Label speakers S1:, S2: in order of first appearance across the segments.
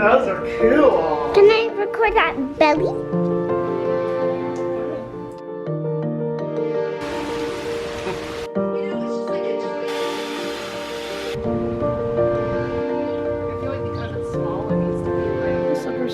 S1: those are cool.
S2: Can I record that belly?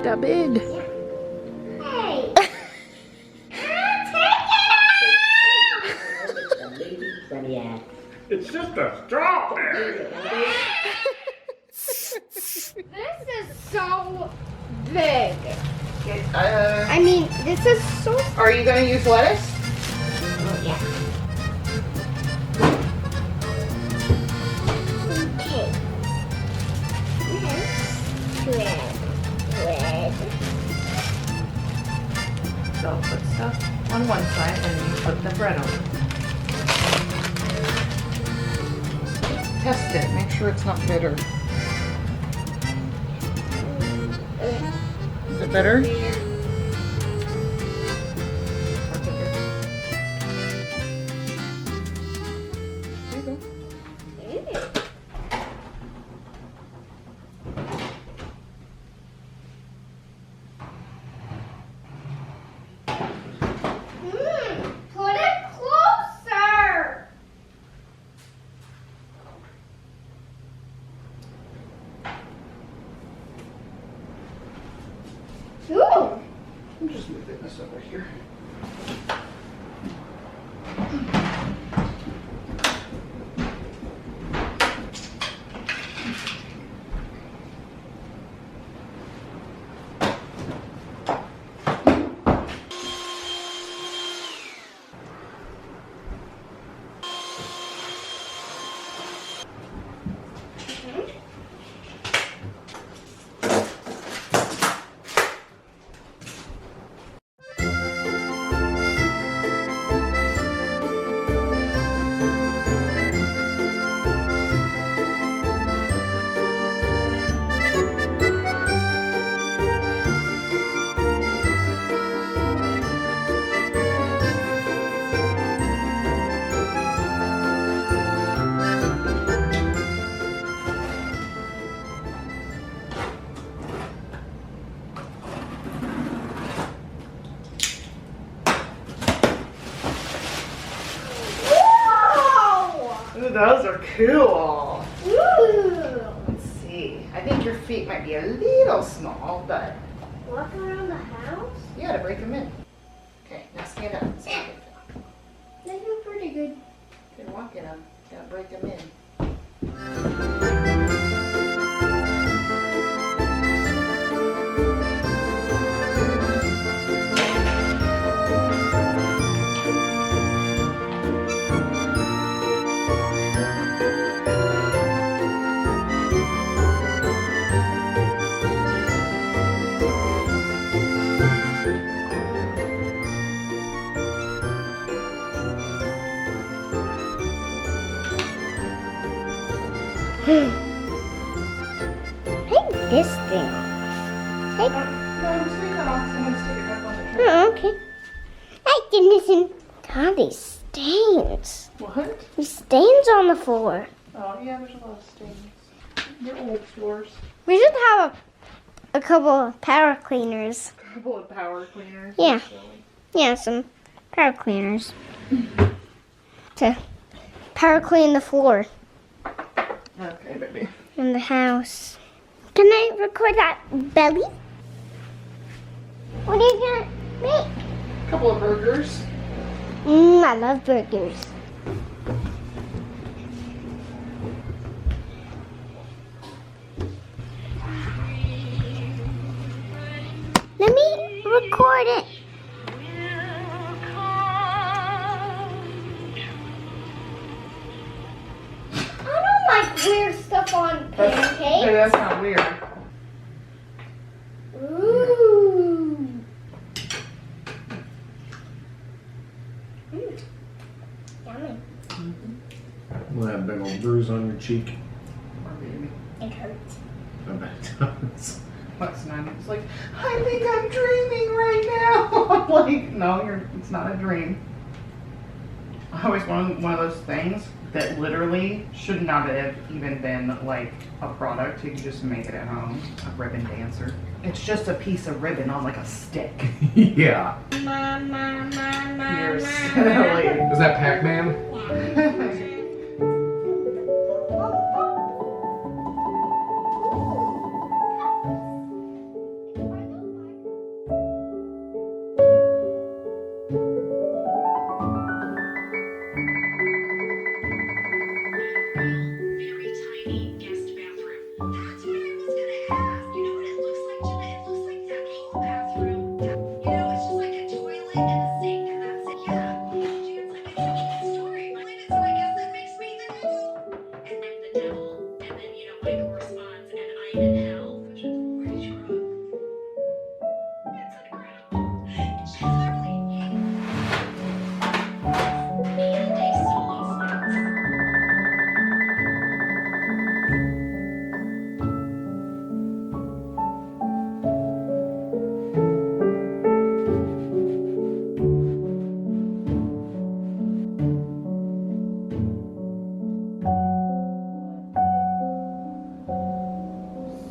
S1: That big.
S2: Hey!
S1: It's just a strawberry.
S2: This is so big.
S1: Uh,
S2: I mean, this is so.
S1: are you going to use lettuce?
S2: Yeah. Okay. Red.
S1: So put stuff on one side and you put the bread on. Test it. Make sure it's not bitter. Is it better? There you go.
S2: Put it closer. Ooh.
S1: I'm just moving this over here. Ooh, those are cool.
S2: Ooh.
S1: Let's see. I think your feet might be a little small, but
S2: Walk around the house?
S1: you gotta break them in. Okay, now stand up. Stand up.
S2: They feel pretty good.
S1: You're walking them. Gotta break them in.
S2: Take this thing. Take.
S1: No, just leave that off. Someone's taking it back on the tray.
S2: Oh, okay. I didn't. God, these stains.
S1: What?
S2: These stains on the floor.
S1: Oh, yeah, there's a lot of stains. They're old floors.
S2: We should have a couple of power cleaners.
S1: A couple of power cleaners.
S2: Yeah.
S1: Silly.
S2: Yeah, some power cleaners. To power clean the floor
S1: Okay, baby.
S2: in the house. Can I record that belly? What are you gonna make?
S1: A couple of burgers.
S2: I love burgers. Let me record it. I don't like weird stuff on
S1: Hey,
S2: pancakes.
S1: that's not weird.
S2: Ooh. Yummy.
S3: Well, that big old bruise on your cheek.
S1: Poor baby.
S2: It hurts.
S3: I bet it does.
S1: What's none? It's like, I think I'm dreaming right now. I'm like, no, it's not a dream. I always wanted one of those things that literally should not have even been like a product. You could just make it at home. A ribbon dancer. It's just a piece of ribbon on like a stick.
S3: Yeah.
S1: You're silly.
S3: Is that Pac-Man?
S4: Very tiny guest bathroom. That's what I was gonna ask. You know what it looks like, Jenna? It looks like that hall bathroom. You know, it's just like a toilet and a sink, and that's it. Yeah. It's like it's such a good story. So I guess that makes me the devil. And then the devil, and then Michael responds, and I'm in hell, which is pretty true. It's incredible. It's literally and a solo flex.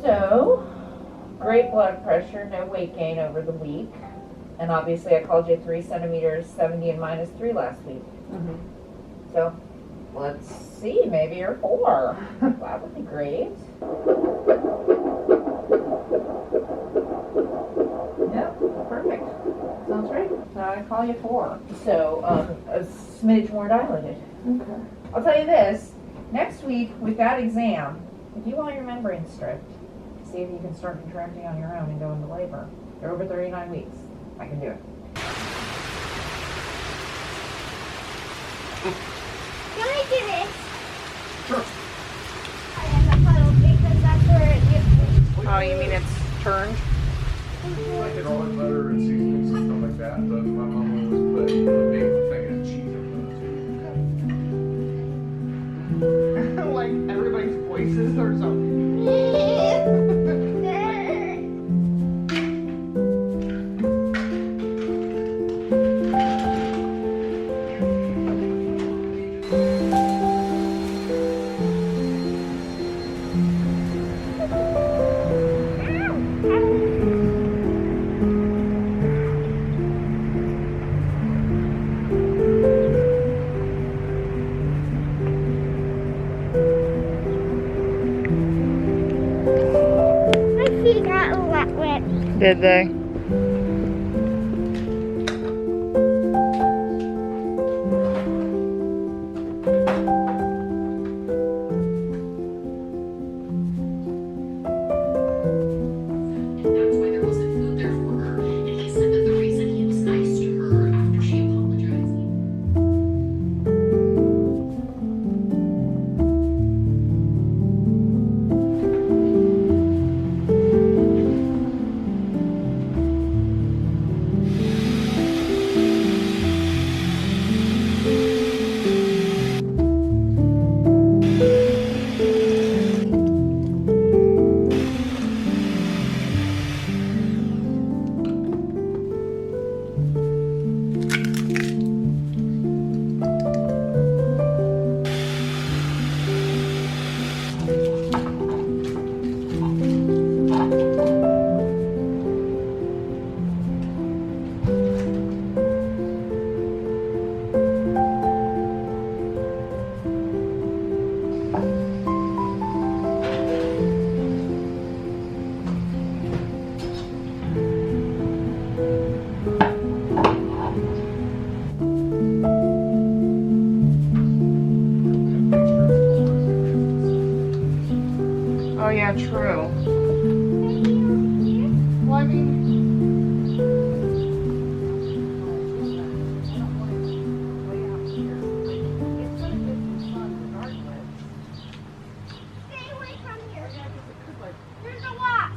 S5: So, great blood pressure, no weight gain over the week. And obviously I called you 3 centimeters, 70 and -3 last week. So, let's see, maybe you're 4. That would be great. Yep, perfect. Sounds right. So I call you 4. So, a smidge more dilated.
S1: Okay.
S5: I'll tell you this, next week with that exam, if you want your membrane stripped, see if you can start contracting on your own and go into labor. They're over 39 weeks. I can do it.
S2: Can I do this?
S3: Sure.
S2: I have a puddle because that's where it gets me.
S1: Oh, you mean it's turned?
S3: I get all the butter and seasonings and stuff like that, but my mom always put a big thing of cheese in it.
S1: Like everybody's voices or something.
S2: My feet got a lot wet.
S1: Did they?
S4: That's why there wasn't food there for her. And he said that the reason he was nice to her after she apologized. Oh yeah, true. Well, I mean,
S2: Stay away from here. There's a wasp.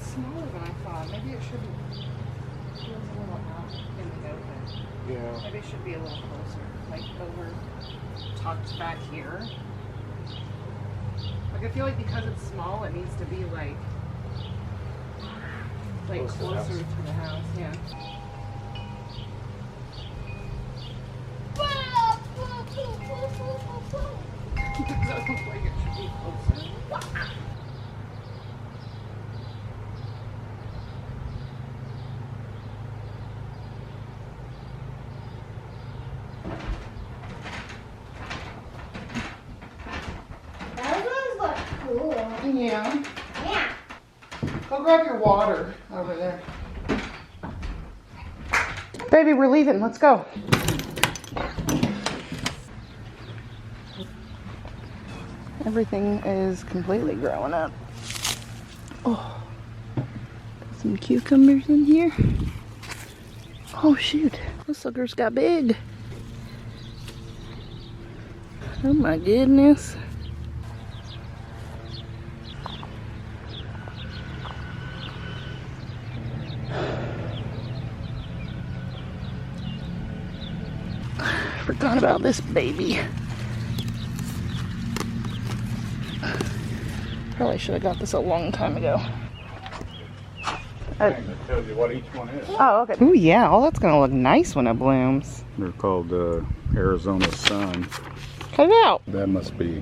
S1: it's smaller than I thought. Maybe it shouldn't. It feels a little out in the open.
S3: Yeah.
S1: Maybe it should be a little closer, like over, tucked back here. Like I feel like because it's small, it needs to be like like closer to the house, yeah. Does that look like it should be closer?
S2: Those ones look cool.
S1: Yeah.
S2: Yeah.
S1: Go grab your water over there. Baby, we're leaving. Let's go. Everything is completely growing up. Oh, some cucumbers in here. Oh shoot, those suckers got big. Oh my goodness. Forgot about this baby. Probably should have got this a long time ago.
S3: That tells you what each one is.
S1: Oh, okay. Ooh, yeah. Oh, that's gonna look nice when it blooms.
S3: They're called Arizona Sun.
S1: Cut it out.
S3: That must be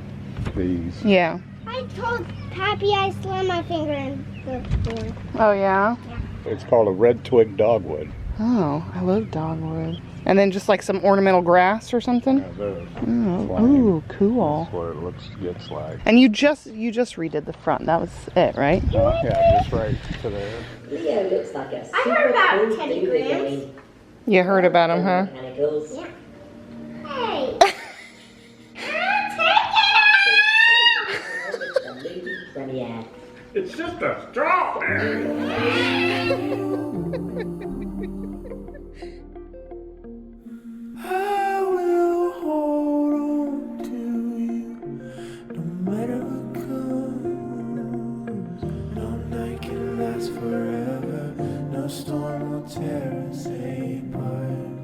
S3: these.
S1: Yeah.
S2: I told Pappy I slammed my finger in the door.
S1: Oh, yeah.
S3: It's called a red twig dogwood.
S1: Oh, I love dogwood. And then just like some ornamental grass or something.
S3: Yeah, those.
S1: Oh, ooh, cool.
S3: That's what it gets like.
S1: And you just redid the front. That was it, right?
S3: Yeah, just right to there.
S6: Leo looks like a
S2: I heard about Teddy Grahams.
S1: You heard about them, huh?
S6: And it goes.
S2: Yeah. Hey.
S6: The movie premiere.
S3: It's just a strawberry.
S7: I will hold on to you no matter what comes. No night can last forever, no storm will tear us apart.